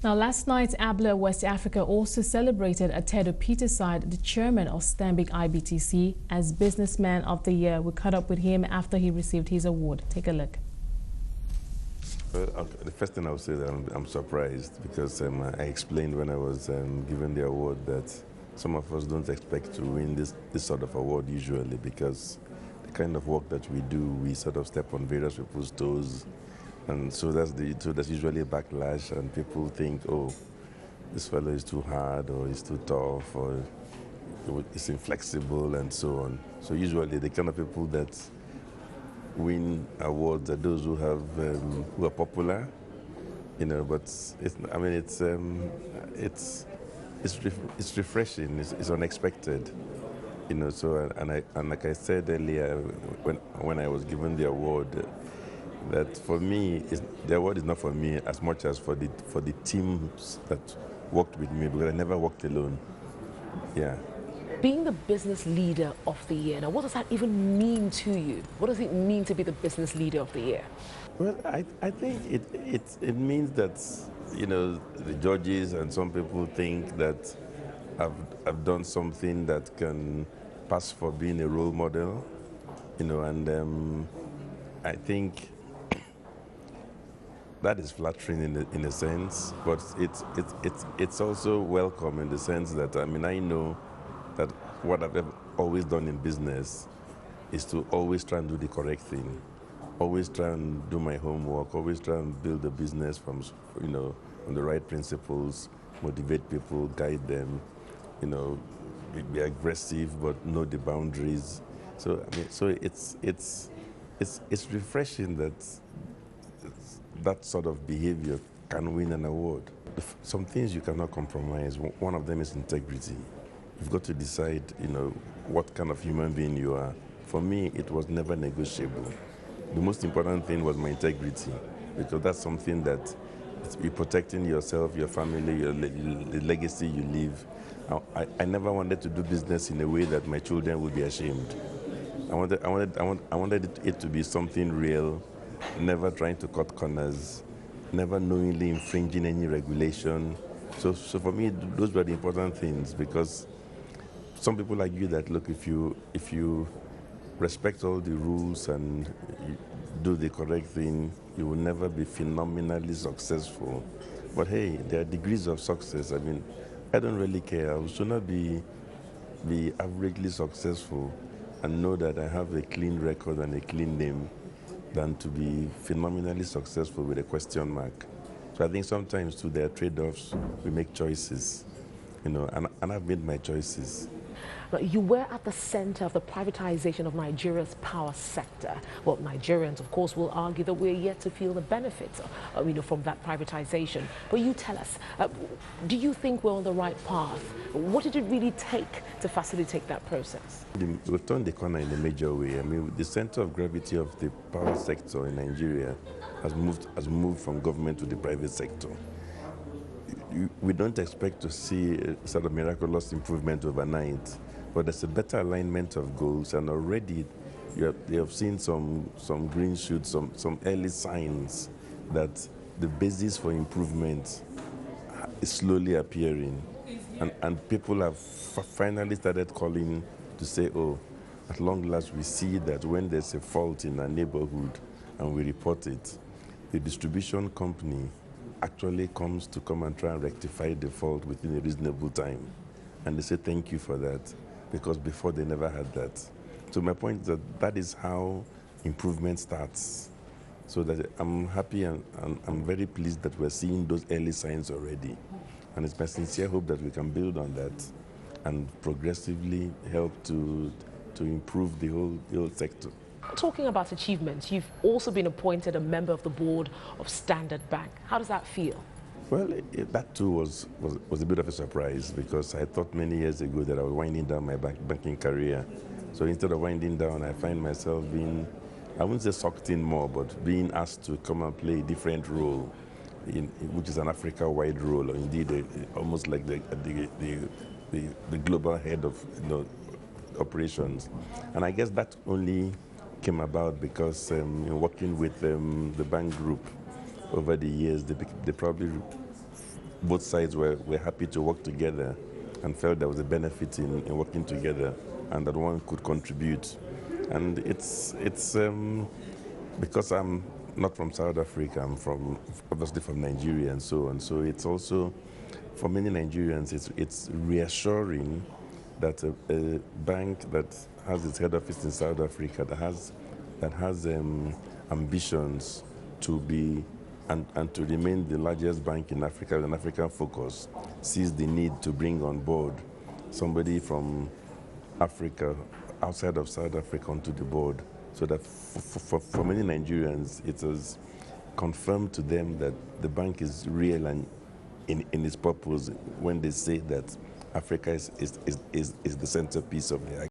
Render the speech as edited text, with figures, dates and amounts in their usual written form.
Now, last night, AABLA West Africa also celebrated Atedo Peterside, the chairman of Stanbic IBTC, as Businessman of the Year. We caught up with him after he received his award. Take a look. Well, the first thing I would say that I'm surprised because I explained when I was given the award that some of us don't expect to win this sort of award usually, because the kind of work that we do, we sort of step on various people's toes. And so that's usually a backlash, and people think, oh, this fellow is too hard, or he's too tough, or it's inflexible, and so on. So usually the kind of people that win awards are those who are popular, you know. But it's refreshing. It's unexpected, you know. So and like I said earlier, when I was given the award, that for me, the award is not for me as much as for the teams that worked with me, because I never worked alone. Yeah. Being the business leader of the year, now what does that even mean to you? What does it mean to be the business leader of the year? Well, I think it means that, you know, the judges and some people think that I've done something that can pass for being a role model, you know, and I think that is flattering in a sense, but it's also welcome in the sense that, I mean, I know that what I've always done in business is to always try and do the correct thing, always try and do my homework, always try and build a business from, you know, on the right principles, motivate people, guide them, you know, be aggressive but know the boundaries. So I mean, so it's refreshing that that sort of behavior can win an award. Some things you cannot compromise. One of them is integrity. You've got to decide, you know, what kind of human being you are. For me, it was never negotiable. The most important thing was my integrity, because that's something that you're protecting yourself, your family, the legacy you leave. I never wanted to do business in a way that my children would be ashamed. I wanted it to be something real, never trying to cut corners, never knowingly infringing any regulation. So for me, those were the important things, because some people argue that, look, if you respect all the rules and you do the correct thing, you will never be phenomenally successful. But hey, there are degrees of success. I mean, I don't really care. I should not be averagely successful and know that I have a clean record and a clean name than to be phenomenally successful with a question mark. So I think sometimes too, there are trade-offs. We make choices, you know, and I've made my choices. You were at the center of the privatization of Nigeria's power sector. Well, Nigerians, of course, will argue that we're yet to feel the benefits you know, from that privatization. But you tell us, do you think we're on the right path? What did it really take to facilitate that process? We've turned the corner in a major way. I mean, the center of gravity of the power sector in Nigeria has moved from government to the private sector. We don't expect to see a sort of miraculous improvement overnight, but there's a better alignment of goals, and already they have seen some green shoots, some early signs that the basis for improvement is slowly appearing, and people have finally started calling to say, oh, at long last we see that when there's a fault in a neighborhood and we report it, the distribution company actually comes to come and try and rectify the fault within a reasonable time. And they say thank you for that, because before they never had that. So my point is that is how improvement starts. So that I'm happy and I'm very pleased that we're seeing those early signs already. And it's my sincere hope that we can build on that and progressively help to improve the whole sector. Talking about achievements, you've also been appointed a member of the board of Standard Bank. How does that feel? Well, that too was a bit of a surprise, because I thought many years ago that I was winding down my banking career. So instead of winding down, I find myself being, I wouldn't say sucked in more, but being asked to come and play a different role, which is an Africa-wide role, or indeed almost like the global head of, you know, operations. And I guess that only came about because working with the bank group over the years, they probably both sides were happy to work together and felt there was a benefit in working together and that one could contribute. And it's because I'm not from South Africa, I'm obviously from Nigeria and so on. So it's also, for many Nigerians, it's reassuring that a bank that has its head office in South Africa, that has ambitions to be and to remain the largest bank in Africa with an African focus, sees the need to bring on board somebody from Africa, outside of South Africa, onto the board, so that for many Nigerians, it has confirmed to them that the bank is real and in its purpose when they say that Africa is the centerpiece of their